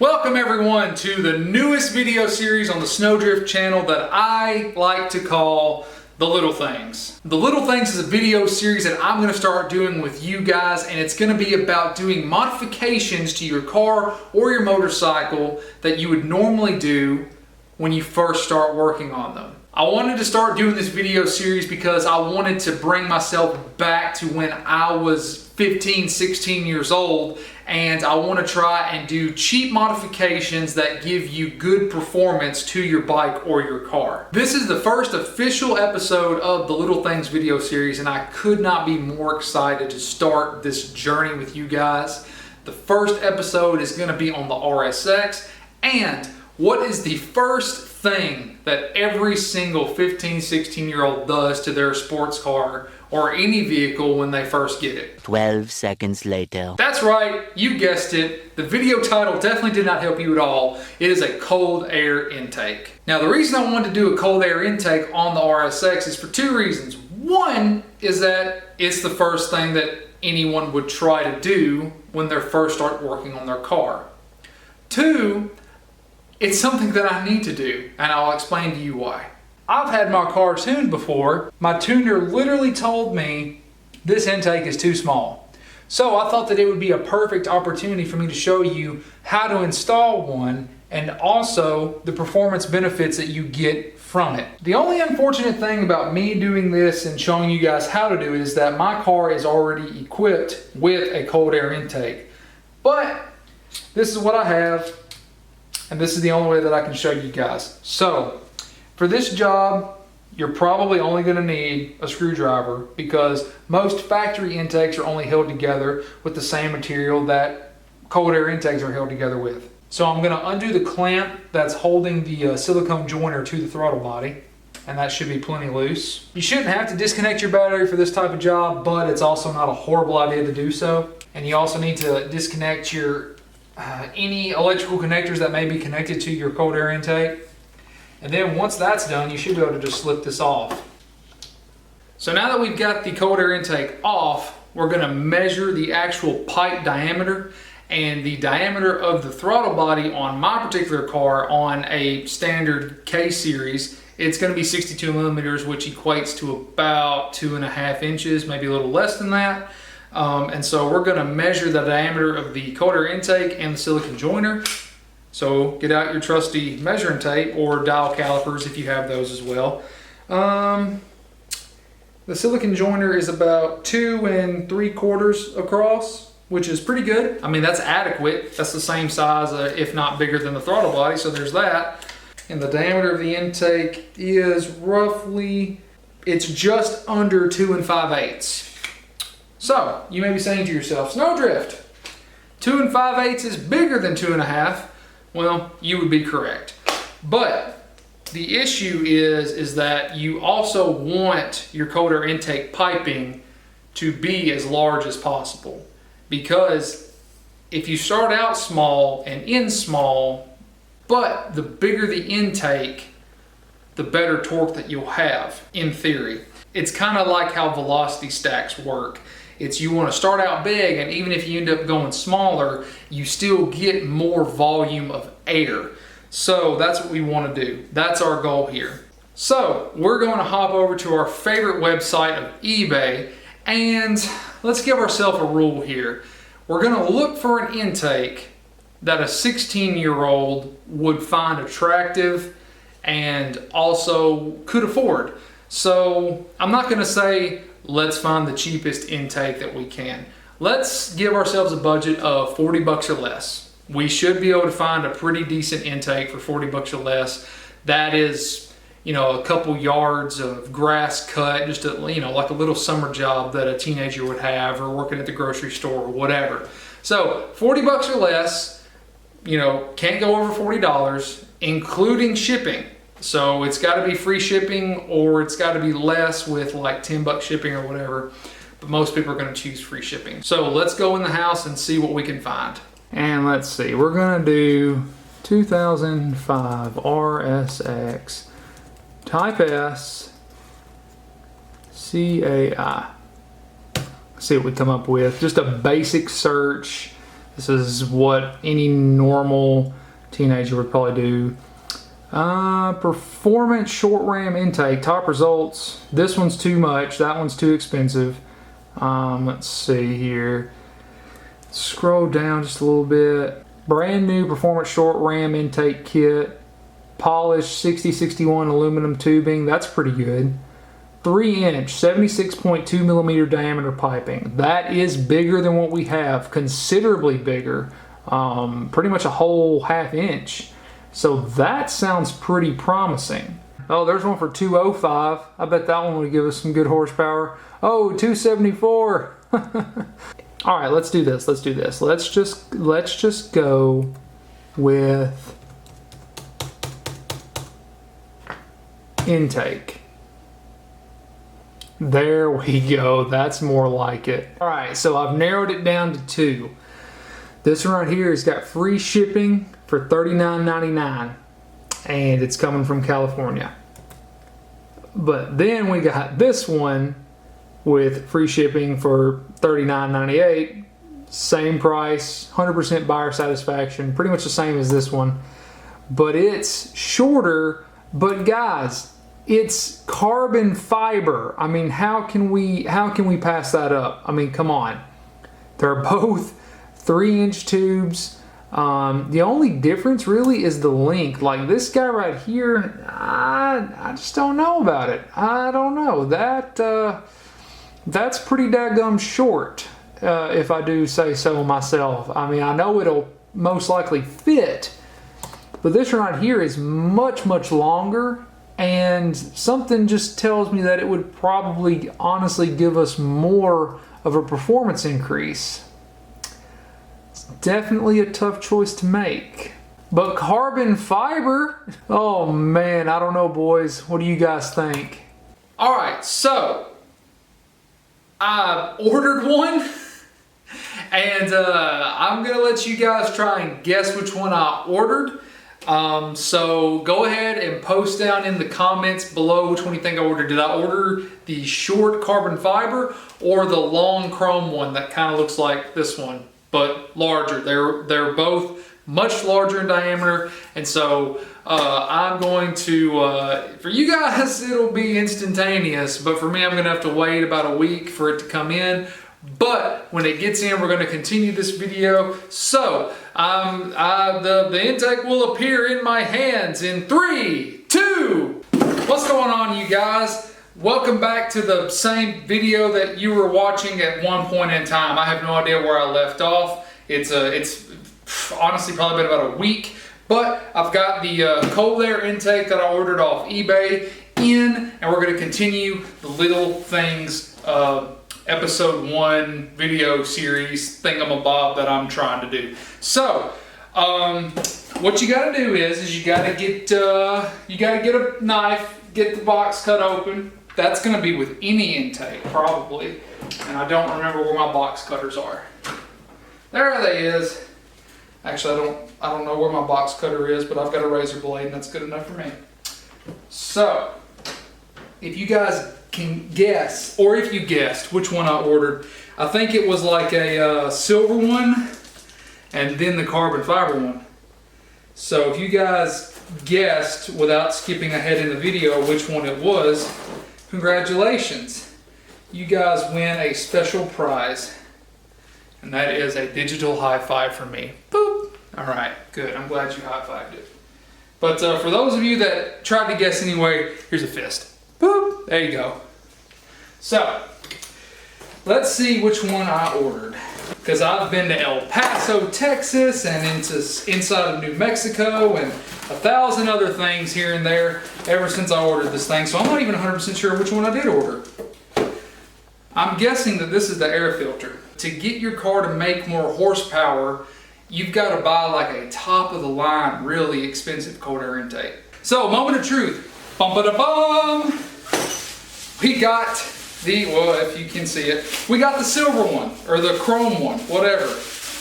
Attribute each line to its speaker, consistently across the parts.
Speaker 1: Welcome everyone to the newest video series on the SnowDrift channel that I like to call The Little Things. The Little Things is a video series that I'm going to start doing with you guys, and it's going to be about doing modifications to your car or your motorcycle that you would normally do when you first start working on them. I wanted to start doing this video series because I wanted to bring myself back to when I was 15, 16 years old, and I want to try and do cheap modifications that give you good performance to your bike or your car. This is the first official episode of the Little Things video series, and I could not be more excited to start this journey with you guys. The first episode is going to be on the RSX, and what is the first thing that every single 15, 16-year-old does to their sports car or any vehicle when they first get it?
Speaker 2: 12 seconds later.
Speaker 1: That's right, you guessed it. The video title definitely did not help you at all. It is a cold air intake. Now, the reason I wanted to do a cold air intake on the RSX is for two reasons. One is that it's the first thing that anyone would try to do when they first start working on their car. Two, it's something that I need to do, and I'll explain to you why. I've had my car tuned before. My tuner literally told me this intake is too small. So I thought that it would be a perfect opportunity for me to show you how to install one and also the performance benefits that you get from it. The only unfortunate thing about me doing this and showing you guys how to do it is that my car is already equipped with a cold air intake. But this is what I have, and this is the only way that I can show you guys. So for this job, you're probably only going to need a screwdriver because most factory intakes are only held together with the same material that cold air intakes are held together with. So I'm going to undo the clamp that's holding the silicone joiner to the throttle body, and that should be plenty loose. You shouldn't have to disconnect your battery for this type of job, but it's also not a horrible idea to do so. And you also need to disconnect your any electrical connectors that may be connected to your cold air intake. And then once that's done, you should be able to just slip this off. So now that we've got the cold air intake off, we're going to measure the actual pipe diameter, and the diameter of the throttle body on my particular car on a standard K series, it's going to be 62 millimeters, which equates to about 2.5 inches, maybe a little less than that. And so we're going to measure the diameter of the cold air intake and the silicone joiner. So get out your trusty measuring tape or dial calipers if you have those as well. The silicone joiner is about 2 3/4 across, which is pretty good. I mean, that's adequate. That's the same size, if not bigger than the throttle body, so there's that. And the diameter of the intake is roughly, it's just under 2 5/8. So you may be saying to yourself, SnowDrift, 2 5/8 is bigger than 2.5. Well, you would be correct. But the issue is that you also want your cold air intake piping to be as large as possible. Because if you start out small and end small, but the bigger the intake, the better torque that you'll have, in theory. It's kind of like how velocity stacks work. It's you want to start out big, and even if you end up going smaller, you still get more volume of air. So that's what we want to do. That's our goal here. So we're going to hop over to our favorite website of eBay, and let's give ourselves a rule here. We're going to look for an intake that a 16-year-old would find attractive and also could afford. So I'm not going to say let's find the cheapest intake that we can. Let's give ourselves a budget of 40 bucks or less. We should be able to find a pretty decent intake for 40 bucks or less. That is, you know, a couple yards of grass cut, just a, you know, like a little summer job that a teenager would have, or working at the grocery store or whatever. So 40 bucks or less, you know, can't go over $40, including shipping. So it's got to be free shipping, or it's got to be less with like 10 bucks shipping or whatever. But most people are going to choose free shipping. So let's go in the house and see what we can find. And let's see, we're going to do 2005 RSX Type S CAI. Let's see what we come up with. Just a basic search. This is what any normal teenager would probably do. Performance short ram intake, top results. This one's too much, that one's too expensive. Let's see here. Scroll down just a little bit. Brand new performance short ram intake kit. Polished 6061 aluminum tubing, that's pretty good. 3-inch, 76.2 millimeter diameter piping. That is bigger than what we have, considerably bigger. Pretty much a whole half-inch. So that sounds pretty promising. Oh, there's one for 205. I bet that one would give us some good horsepower. Oh, 274. All right, let's do this. Let's do this. Let's just go with intake. There we go. That's more like it. All right, so I've narrowed it down to 2. This one right here has got free shipping for $39.99, and it's coming from California. But then we got this one with free shipping for $39.98, same price, 100% buyer satisfaction, pretty much the same as this one, but it's shorter. But guys, it's carbon fiber. I mean, how can we pass that up? I mean, come on. They're both 3-inch tubes. The only difference really is the length. Like this guy right here, I just don't know about it. I don't know. That's pretty daggum short, if I do say so myself. I mean, I know it'll most likely fit, but this one right here is much, much longer, and something just tells me that it would probably honestly give us more of a performance increase. It's definitely a tough choice to make. But carbon fiber? Oh man, I don't know, boys. What do you guys think? All right, so I ordered one, and I'm gonna let you guys try and guess which one I ordered. So go ahead and post down in the comments below which one you think I ordered. Did I order the short carbon fiber or the long chrome one that kind of looks like this one, but larger? They're both much larger in diameter, and so I'm going to, for you guys it'll be instantaneous, but for me I'm gonna have to wait about a week for it to come in. But when it gets in, we're going to continue this video. So the intake will appear in my hands in 3, 2. What's going on, you guys? Welcome back to the same video that you were watching at one point in time. I have no idea where I left off. It's honestly probably been about a week, but I've got the cold air intake that I ordered off eBay in, and we're going to continue the little things episode 1 video series thingamabob that I'm trying to do. So what you got to do is you got to get a knife, get the box cut open. That's going to be with any intake probably, and I don't remember where my box cutters are. There they is. Actually, I don't know where my box cutter is, but I've got a razor blade, and that's good enough for me. So if you guys can guess, or if you guessed which one I ordered, I think it was like a silver one and then the carbon fiber one. So if you guys guessed without skipping ahead in the video which one it was, congratulations. You guys win a special prize, and that is a digital high five from me. Boop. All right, good. I'm glad you high-fived it. But for those of you that tried to guess anyway, here's a fist. Boop, there you go. So, let's see which one I ordered. Because I've been to El Paso, Texas, and inside of New Mexico, and 1,000 other things here and there ever since I ordered this thing. So I'm not even 100% sure which one I did order. I'm guessing that this is the air filter. To get your car to make more horsepower, you've got to buy like a top-of-the-line, really expensive cold air intake. So, moment of truth. Bum-ba-da-bum! We got the, well, if you can see it, we got the silver one, or the chrome one, whatever.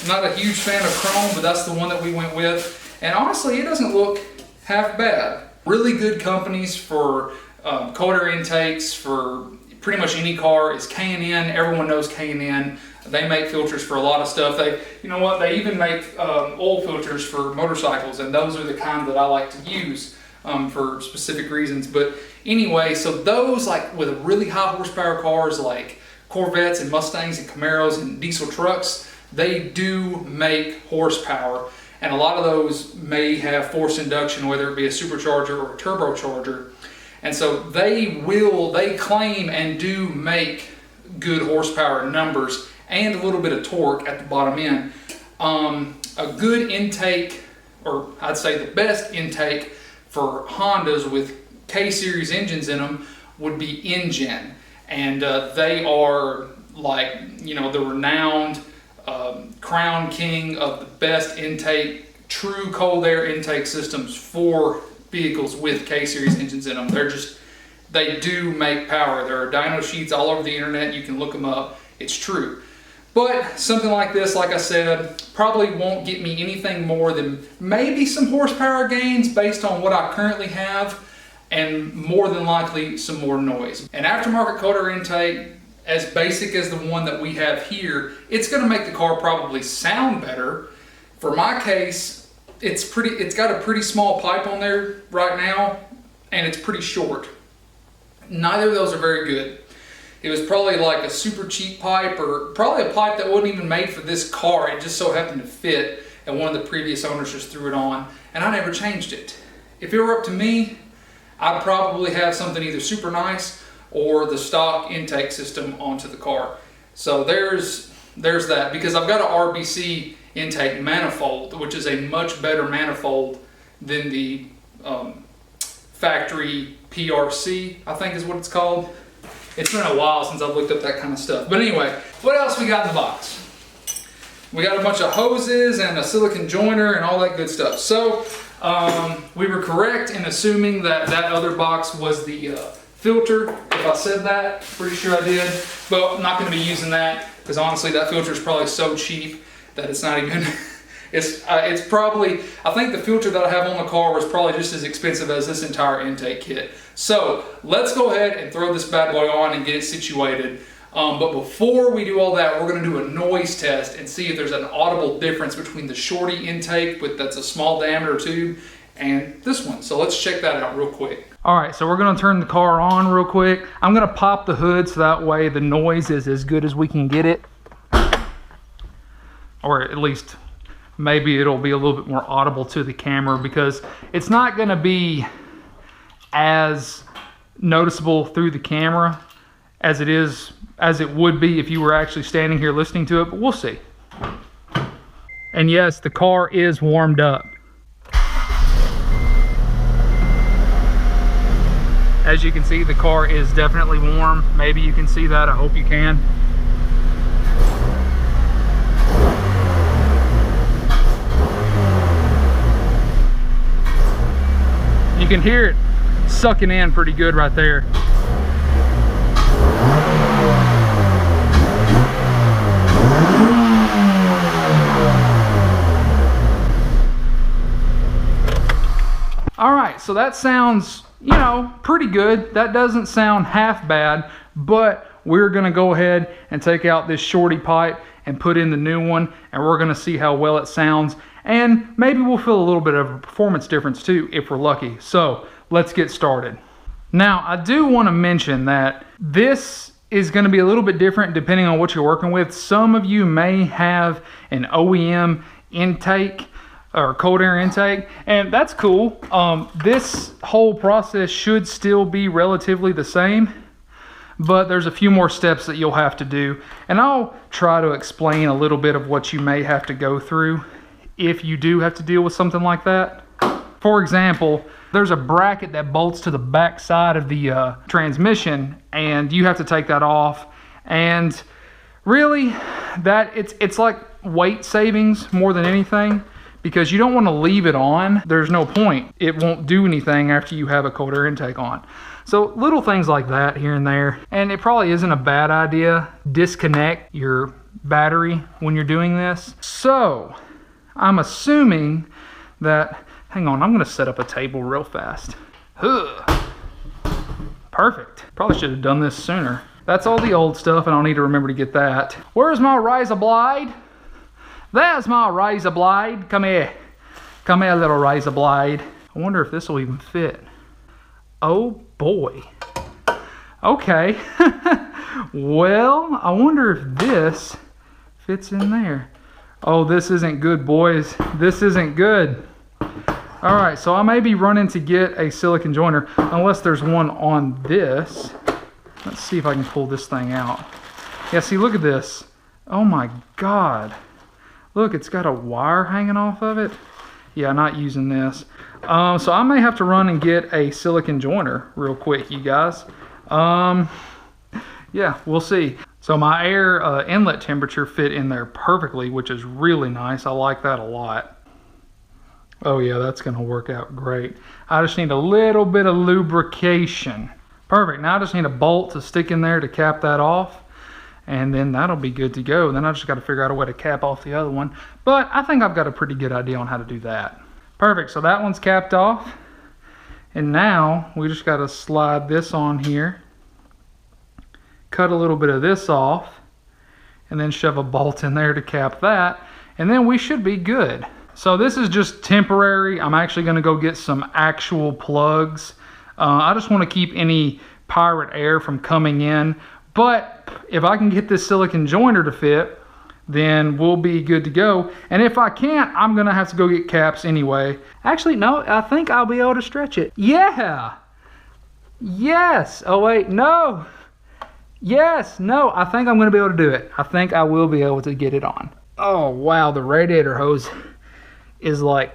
Speaker 1: I'm not a huge fan of chrome, but that's the one that we went with. And honestly, it doesn't look half bad. Really good companies for cold air intakes for pretty much any car is K&N. Everyone knows K&N. They make filters for a lot of stuff. You know what? They even make oil filters for motorcycles, and those are the kind that I like to use for specific reasons. But anyway, so those like with really high horsepower cars like Corvettes and Mustangs and Camaros and diesel trucks, they do make horsepower. And a lot of those may have forced induction, whether it be a supercharger or a turbocharger. And so they claim and do make good horsepower numbers and a little bit of torque at the bottom end. A good intake, or I'd say the best intake for Hondas with K-Series engines in them would be InGen. And they are like, you know, the renowned crown king of the best intake, true cold air intake systems for vehicles with K-Series engines in them. They do make power. There are dyno sheets all over the internet. You can look them up. It's true. But something like this, like I said, probably won't get me anything more than maybe some horsepower gains based on what I currently have, and more than likely some more noise. An aftermarket cold air intake, as basic as the one that we have here, it's going to make the car probably sound better. For my case, it's got a pretty small pipe on there right now, and it's pretty short. Neither of those are very good. It was probably like a super cheap pipe, or probably a pipe that wasn't even made for this car. It just so happened to fit, and one of the previous owners just threw it on, and I never changed it. If it were up to me, I'd probably have something either super nice or the stock intake system onto the car. So there's that, because I've got an RBC intake manifold, which is a much better manifold than the factory PRC, I think is what it's called. It's been a while since I've looked up that kind of stuff. But anyway, what else we got in the box? We got a bunch of hoses and a silicone joiner and all that good stuff. So we were correct in assuming that that other box was the filter. If I said that, pretty sure I did. But I'm not going to be using that, because honestly that filter is probably so cheap that it's not even... It's probably, I think the filter that I have on the car was probably just as expensive as this entire intake kit. So let's go ahead and throw this bad boy on and get it situated. But before we do all that, we're going to do a noise test and see if there's an audible difference between the shorty intake that's a small diameter tube and this one. So let's check that out real quick. All right, so we're going to turn the car on real quick. I'm going to pop the hood so that way the noise is as good as we can get it, or at least maybe it'll be a little bit more audible to the camera, because it's not going to be as noticeable through the camera as it would be if you were actually standing here listening to it, but we'll see. And yes, the car is warmed up. As you can see, the car is definitely warm. Maybe you can see that. I hope you can. You can hear it sucking in pretty good right there. All right, so that sounds, you know, pretty good. That doesn't sound half bad, but we're gonna go ahead and take out this shorty pipe and put in the new one, and we're gonna see how well it sounds. And maybe we'll feel a little bit of a performance difference too, if we're lucky. So let's get started. Now, I do want to mention that this is going to be a little bit different depending on what you're working with. Some of you may have an OEM intake or cold air intake, and that's cool. This whole process should still be relatively the same, but there's a few more steps that you'll have to do, and I'll try to explain a little bit of what you may have to go through if you do have to deal with something like that. For example, there's a bracket that bolts to the back side of the transmission, and you have to take that off. And really, that it's like weight savings more than anything, because you don't want to leave it on. There's no point. It won't do anything after you have a cold air intake on. So little things like that here and there. And it probably isn't a bad idea. Disconnect your battery when you're doing this. So I'm assuming that, hang on, I'm gonna set up a table real fast. Perfect. Probably should have done this sooner. That's all the old stuff, and I'll need to remember to get that. Where's my razor blade? There's my razor blade. Come here. Come here, little razor blade. I wonder if this will even fit. Oh boy. Okay. Well, I wonder if this fits in there. Oh, this isn't good, boys. This isn't good. All right, so I may be running to get a silicone joiner unless there's one on this. Let's see if I can pull this thing out. Yeah, see, look at this. Oh my God. Look, it's got a wire hanging off of it. Yeah, not using this. So I may have to run and get a silicone joiner real quick, you guys. Yeah, we'll see. So my air inlet temperature fit in there perfectly, which is really nice. I like that a lot. Oh yeah, that's gonna work out great. I just need a little bit of lubrication. Perfect, now I just need a bolt to stick in there to cap that off, and then that'll be good to go. Then I just gotta figure out a way to cap off the other one. But I think I've got a pretty good idea on how to do that. Perfect, so that one's capped off. And now we just gotta slide this on here, cut a little bit of this off, and then shove a bolt in there to cap that, and then we should be good. So this is just temporary. I'm actually gonna go get some actual plugs. I just wanna keep any pirate air from coming in, but if I can get this silicone joiner to fit, then we'll be good to go. And if I can't, I'm gonna have to go get caps anyway. Actually, no, I think I'll be able to stretch it. Yeah, yes, oh wait, no. Yes, no, I think I'm gonna be able to do it. I think I will be able to get it on. Oh wow, the radiator hose is like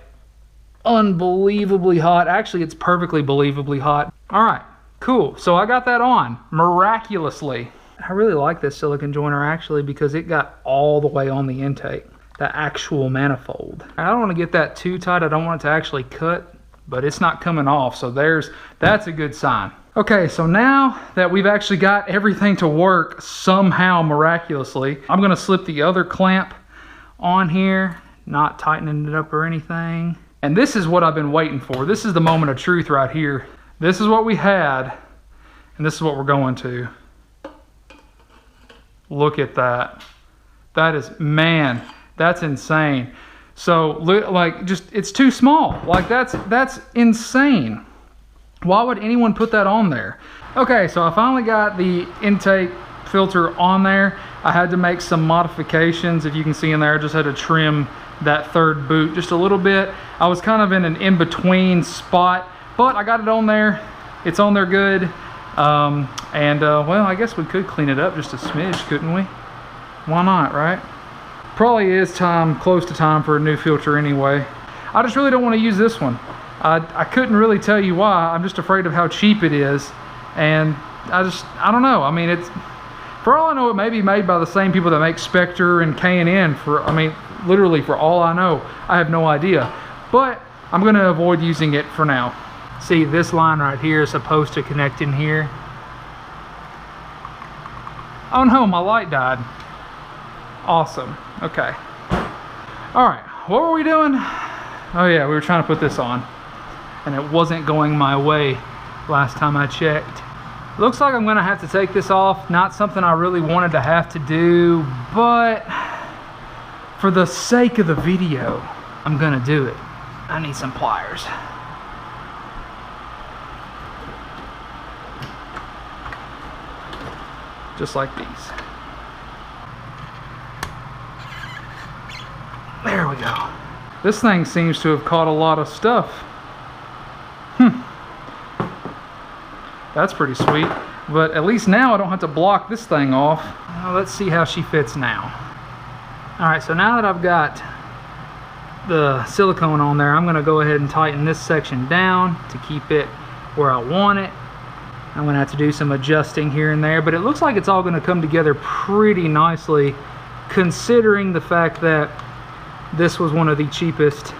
Speaker 1: unbelievably hot. Actually, it's perfectly believably hot. All right, cool, so I got that on, miraculously. I really like this silicone joiner actually because it got all the way on the intake, the actual manifold. I don't wanna get that too tight. I don't want it to actually cut, but it's not coming off, so that's a good sign. Okay, so now that we've actually got everything to work somehow miraculously, I'm gonna slip the other clamp on here, not tightening it up or anything. And this is what I've been waiting for. This is the moment of truth right here. This is what we had, and this is what we're going to. Look at that. That is, man, that's insane. So, like, just, it's too small. Like, that's insane. Why would anyone put that on there? Okay, so I finally got the intake filter on there. I had to make some modifications. If you can see in there, I just had to trim that third boot just a little bit. I was kind of in an in-between spot, but I got it on there. It's on there good. Well, I guess we could clean it up just a smidge, couldn't we? Why not, right? Probably is close to time for a new filter anyway. I just really don't want to use this one. I couldn't really tell you why. I'm just afraid of how cheap it is, and I don't know. I mean, it's, for all I know, it may be made by the same people that make Spectre and K&N. Literally for all I know, I have no idea. But I'm gonna avoid using it for now. See, this line right here is supposed to connect in here. Oh no, my light died. Awesome, okay. All right, what were we doing? Oh yeah, we were trying to put this on, and it wasn't going my way last time I checked. Looks like I'm gonna have to take this off. Not something I really wanted to have to do, but for the sake of the video, I'm gonna do it. I need some pliers. Just like these. There we go. This thing seems to have caught a lot of stuff. That's pretty sweet. But at least now I don't have to block this thing off. Now let's see how she fits now. All right, so now that I've got the silicone on there, I'm gonna go ahead and tighten this section down to keep it where I want it. I'm gonna have to do some adjusting here and there, but it looks like it's all gonna come together pretty nicely, considering the fact that this was one of the cheapest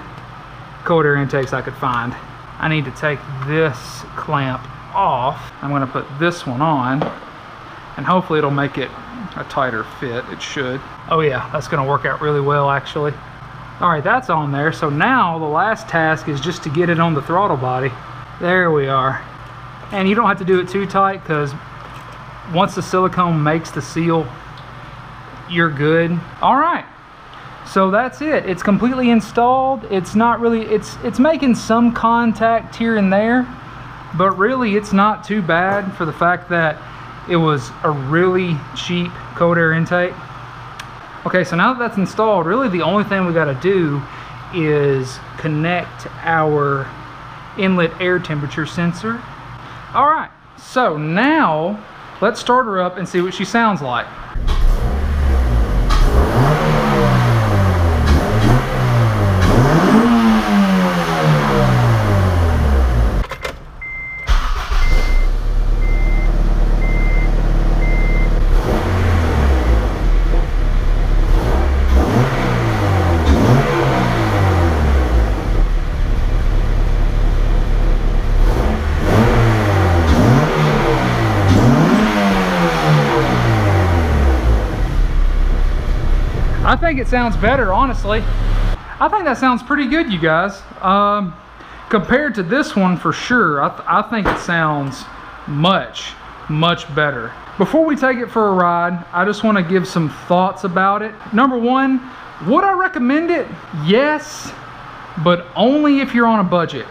Speaker 1: cold air intakes I could find. I need to take this clamp off. I'm gonna put this one on, and hopefully it'll make it a tighter fit. It should. Oh yeah, that's gonna work out really well actually. All right, that's on there. So now the last task is just to get it on the throttle body. There we are. And you don't have to do it too tight because once the silicone makes the seal, you're good. All right, so that's it. It's completely installed. It's not really, it's making some contact here and there, but really it's not too bad for the fact that it was a really cheap cold air intake. Okay, so now that that's installed, really the only thing we got to do is connect our inlet air temperature sensor. All right, so now let's start her up and see what she sounds like. I think it sounds better, honestly. I think that sounds pretty good, you guys. Compared to this one, for sure, I think it sounds much better. Before we take it for a ride, I just want to give some thoughts about it. Number one, would I recommend it? Yes, but only if you're on a budget.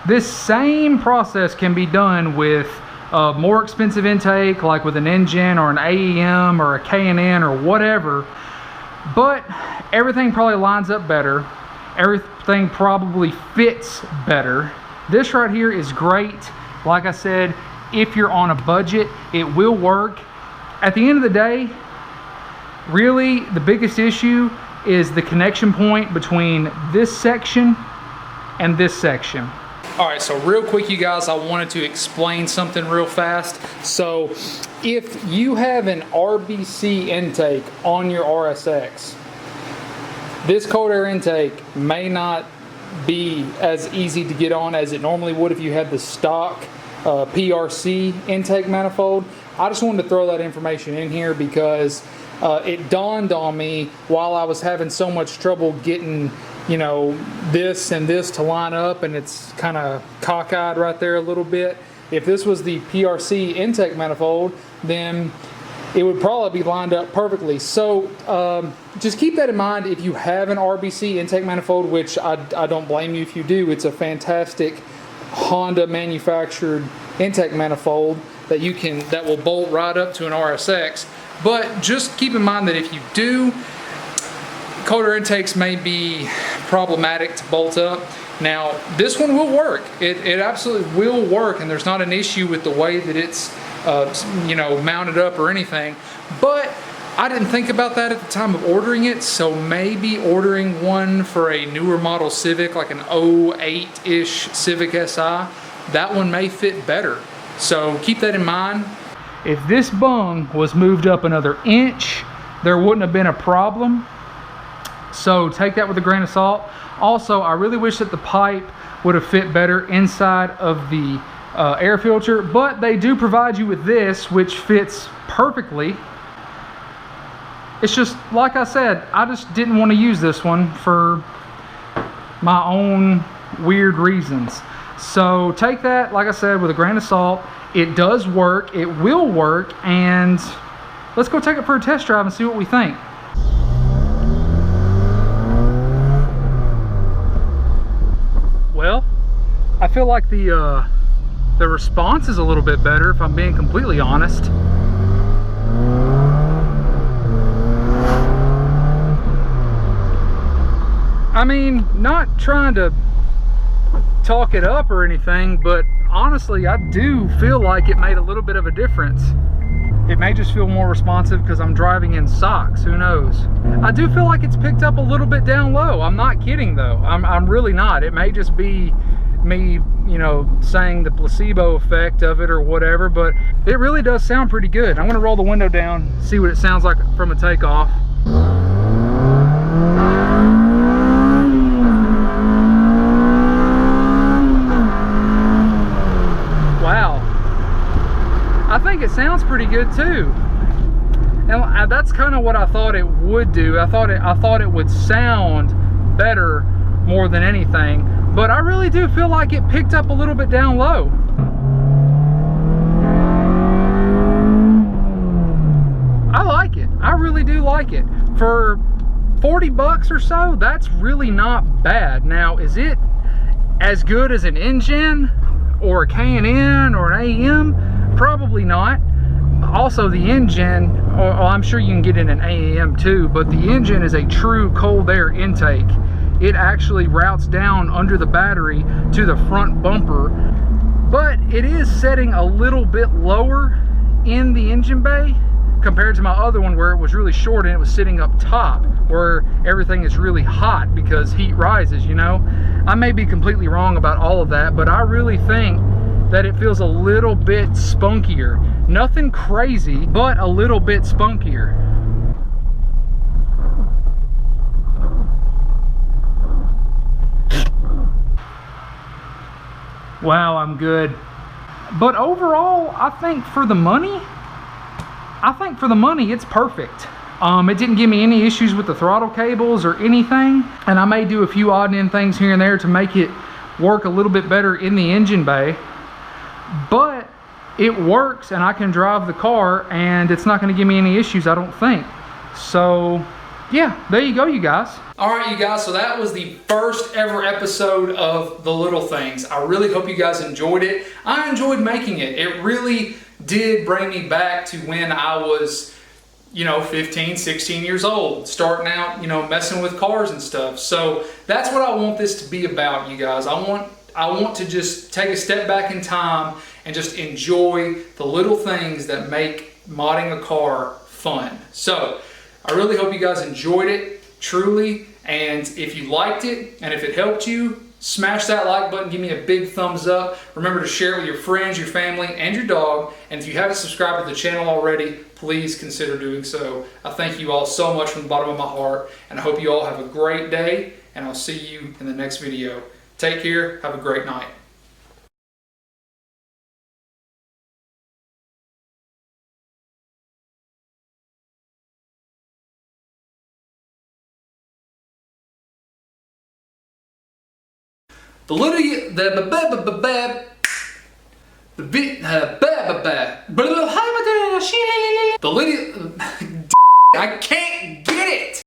Speaker 1: This same process can be done with a more expensive intake, like with an engine or an AEM or a K&N or whatever. But everything probably lines up better. Everything probably fits better. This right here is great. Like I said, if you're on a budget, it will work. At the end of the day, really the biggest issue is the connection point between this section and this section. All right, so real quick, you guys, I wanted to explain something real fast. So if you have an RBC intake on your RSX, this cold air intake may not be as easy to get on as it normally would if you had the stock PRC intake manifold. I just wanted to throw that information in here because it dawned on me while I was having so much trouble getting, you know, this and this to line up, and it's kind of cockeyed right there a little bit. If this was the PRC intake manifold, then it would probably be lined up perfectly. So just keep that in mind if you have an RBC intake manifold, which I don't blame you if you do. It's a fantastic Honda manufactured intake manifold that will bolt right up to an RSX. But just keep in mind that if you do, cold air intakes may be problematic to bolt up. Now, this one will work. It absolutely will work, and there's not an issue with the way that it's mounted up or anything. But I didn't think about that at the time of ordering it, so maybe ordering one for a newer model Civic, like an 08-ish Civic Si, that one may fit better. So keep that in mind. If this bung was moved up another inch, there wouldn't have been a problem. So take that with a grain of salt. Also, I really wish that the pipe would have fit better inside of the air filter, but they do provide you with this, which fits perfectly. It's just, like I said, I just didn't want to use this one for my own weird reasons. So take that, like I said, with a grain of salt. It does work, it will work, and let's go take it for a test drive and see what we think. Well, I feel like the response is a little bit better, if I'm being completely honest. I mean, not trying to talk it up or anything, but honestly, I do feel like it made a little bit of a difference. It may just feel more responsive because I'm driving in socks, who knows. I do feel like it's picked up a little bit down low. I'm not kidding though, I'm really not. It may just be me, saying the placebo effect of it or whatever, but it really does sound pretty good. I'm gonna roll the window down, see what it sounds like from a takeoff. Wow, I think it sounds pretty good too. And that's kind of what I thought it would do. I thought it would sound better more than anything, but I really do feel like it picked up a little bit down low. I like it. I really do like it. For 40 bucks or so, that's really not bad. Now, is it as good as an engine or a K&N or an AM? Probably not. Also, the engine, or I'm sure you can get in an AM too, but the engine is a true cold air intake. It actually routes down under the battery to the front bumper, but it is setting a little bit lower in the engine bay compared to my other one where it was really short and it was sitting up top where everything is really hot because heat rises, you know. I may be completely wrong about all of that, but I really think that it feels a little bit spunkier. Nothing crazy, but a little bit spunkier. Wow, I'm good. But overall, I think for the money, it's perfect. It didn't give me any issues with the throttle cables or anything, and I may do a few odd end things here and there to make it work a little bit better in the engine bay, but it works and I can drive the car and it's not going to give me any issues, I don't think. So yeah, there you go, you guys. All right, you guys, so that was the first ever episode of The Little Things. I really hope you guys enjoyed it. I enjoyed making it. It really did bring me back to when I was, you know, 15, 16 years old, starting out, you know, messing with cars and stuff. So that's what I want this to be about, you guys. I want to just take a step back in time and just enjoy the little things that make modding a car fun. So I really hope you guys enjoyed it, truly. And if you liked it and if it helped you, smash that like button, give me a big thumbs up. Remember to share it with your friends, your family, and your dog. And if you haven't subscribed to the channel already, please consider doing so. I thank you all so much from the bottom of my heart, and I hope you all have a great day, and I'll see you in the next video. Take care, have a great night. The little, I can't get it.